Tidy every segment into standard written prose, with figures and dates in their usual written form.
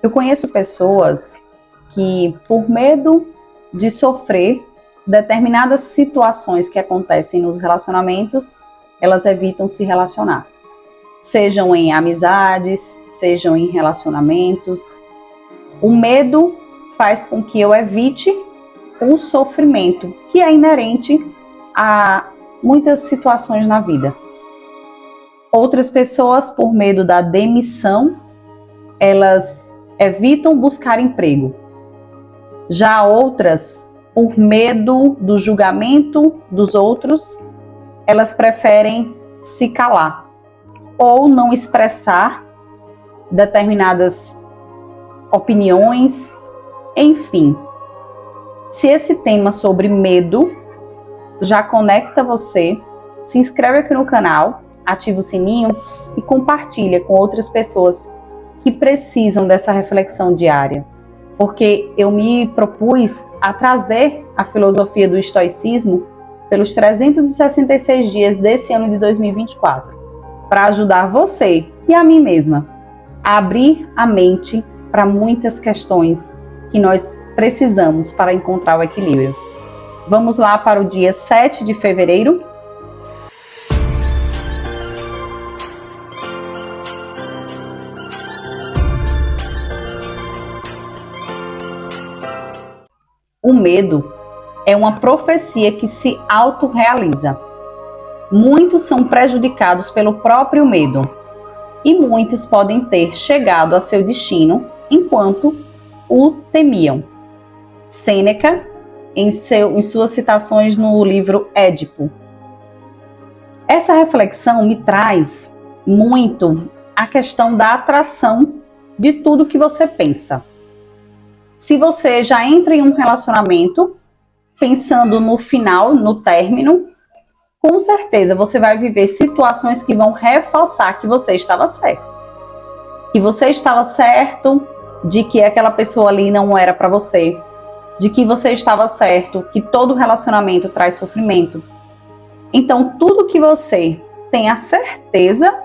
Eu conheço pessoas que, por medo de sofrer determinadas situações que acontecem nos relacionamentos, elas evitam se relacionar. Sejam em amizades, sejam em relacionamentos. O medo faz com que eu evite o sofrimento, que é inerente a muitas situações na vida. Outras pessoas, por medo da demissão, elas evitam buscar emprego. Já outras, por medo do julgamento dos outros, elas preferem se calar ou não expressar determinadas opiniões, enfim. Se esse tema sobre medo já conecta você, se inscreve aqui no canal, ativa o sininho e compartilha com outras pessoas que precisam dessa reflexão diária. Porque eu me propus a trazer a filosofia do estoicismo pelos 366 dias desse ano de 2024, para ajudar você e a mim mesma a abrir a mente para muitas questões que nós precisamos para encontrar o equilíbrio. Vamos lá para o dia 7 de fevereiro. O medo é uma profecia que se autorrealiza. Muitos são prejudicados pelo próprio medo e muitos podem ter chegado a seu destino enquanto o temiam. Sêneca, em suas citações no livro Édipo. Essa reflexão me traz muito a questão da atração de tudo que você pensa. Se você já entra em um relacionamento pensando no final, no término, com certeza você vai viver situações que vão reforçar que você estava certo. Que você estava certo de que aquela pessoa ali não era para você, de que você estava certo, que todo relacionamento traz sofrimento. Então, tudo que você tem a certeza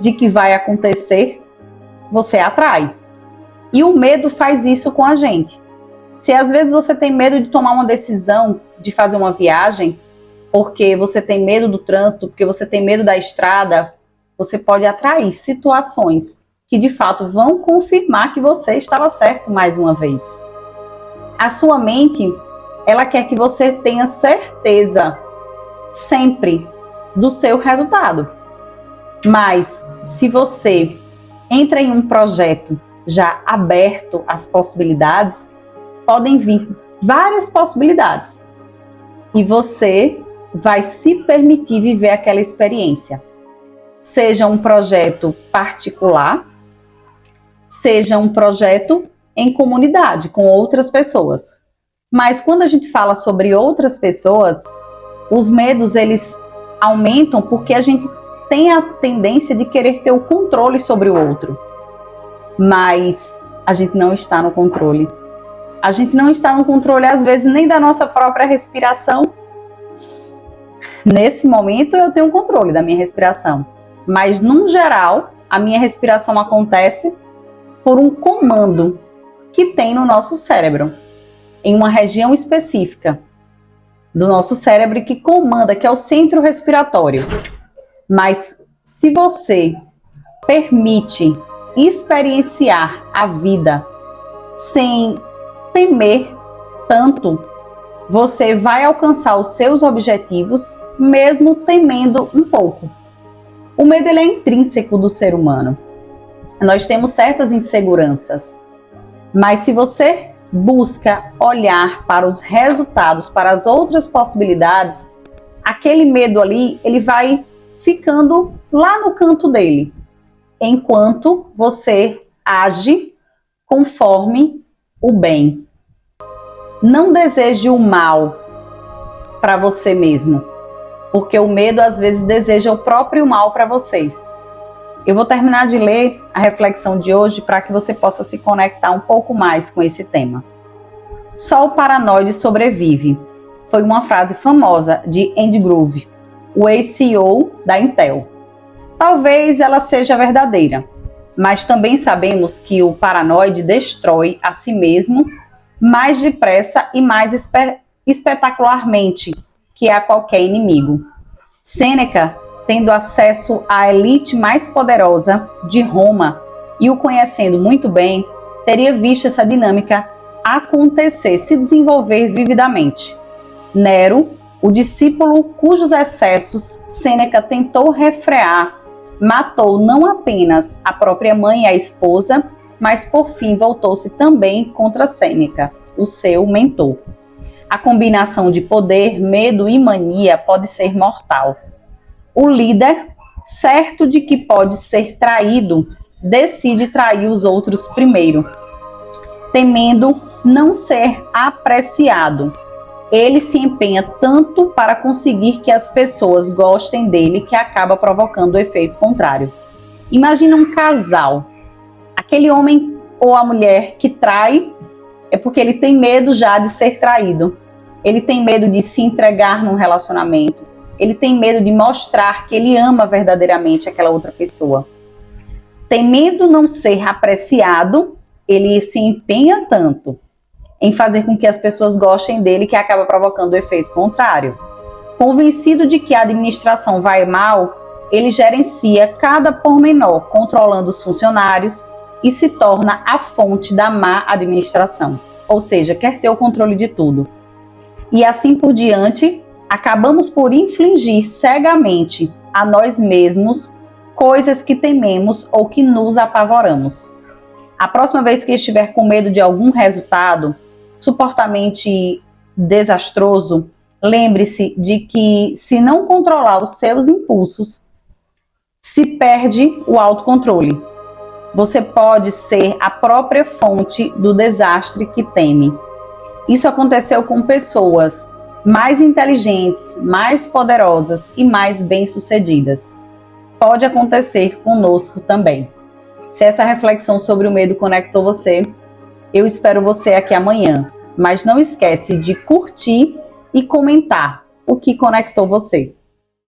de que vai acontecer, você atrai. E o medo faz isso com a gente. Se às vezes você tem medo de tomar uma decisão, de fazer uma viagem, porque você tem medo do trânsito, porque você tem medo da estrada, você pode atrair situações que de fato vão confirmar que você estava certo mais uma vez. A sua mente, ela quer que você tenha certeza sempre do seu resultado. Mas se você entra em um projeto já aberto às possibilidades, podem vir várias possibilidades. E você vai se permitir viver aquela experiência. Seja um projeto particular, seja um projeto em comunidade, com outras pessoas. Mas quando a gente fala sobre outras pessoas, os medos, eles aumentam porque a gente tem a tendência de querer ter o controle sobre o outro. Mas a gente não está no controle. A gente não está no controle, às vezes, nem da nossa própria respiração. Nesse momento, eu tenho controle da minha respiração. Mas, no geral, a minha respiração acontece por um comando que tem no nosso cérebro, em uma região específica do nosso cérebro que comanda, que é o centro respiratório. Mas, se você permite experienciar a vida sem temer tanto, você vai alcançar os seus objetivos mesmo temendo um pouco. O medo, ele é intrínseco do ser humano. Nós temos certas inseguranças, mas se você busca olhar para os resultados, para as outras possibilidades, aquele medo ali, ele vai ficando lá no canto dele, enquanto você age conforme o bem. Não deseje o mal para você mesmo, porque o medo às vezes deseja o próprio mal para você. Eu vou terminar de ler a reflexão de hoje para que você possa se conectar um pouco mais com esse tema. Só o paranoide sobrevive. Foi uma frase famosa de Andy Grove, o ex-CEO da Intel. Talvez ela seja verdadeira, Mas também sabemos que o paranoide destrói a si mesmo mais depressa e mais espetacularmente que a qualquer inimigo. Sêneca, tendo acesso à elite mais poderosa de Roma e o conhecendo muito bem, teria visto essa dinâmica acontecer, se desenvolver vividamente. Nero, o discípulo cujos excessos Sêneca tentou refrear, matou não apenas a própria mãe e a esposa, mas por fim voltou-se também contra Sêneca, o seu mentor. A combinação de poder, medo e mania pode ser mortal. O líder, certo de que pode ser traído, decide trair os outros primeiro, temendo não ser apreciado. Ele se empenha tanto para conseguir que as pessoas gostem dele que acaba provocando o efeito contrário. Imagina um casal. Aquele homem ou a mulher que trai é porque ele tem medo já de ser traído. Ele tem medo de se entregar num relacionamento. Ele tem medo de mostrar que ele ama verdadeiramente aquela outra pessoa. Temendo não ser apreciado, ele se empenha tanto em fazer com que as pessoas gostem dele que acaba provocando o efeito contrário. Convencido de que a administração vai mal, ele gerencia cada pormenor, controlando os funcionários e se torna a fonte da má administração. Ou seja, quer ter o controle de tudo. E assim por diante, acabamos por infligir cegamente a nós mesmos coisas que tememos ou que nos apavoramos. A próxima vez que estiver com medo de algum resultado supostamente desastroso, lembre-se de que, se não controlar os seus impulsos, se perde o autocontrole. Você pode ser a própria fonte do desastre que teme. Isso aconteceu com pessoas mais inteligentes, mais poderosas e mais bem-sucedidas. Pode acontecer conosco também. Se essa reflexão sobre o medo conectou você, eu espero você aqui amanhã. Mas não esquece de curtir e comentar o que conectou você.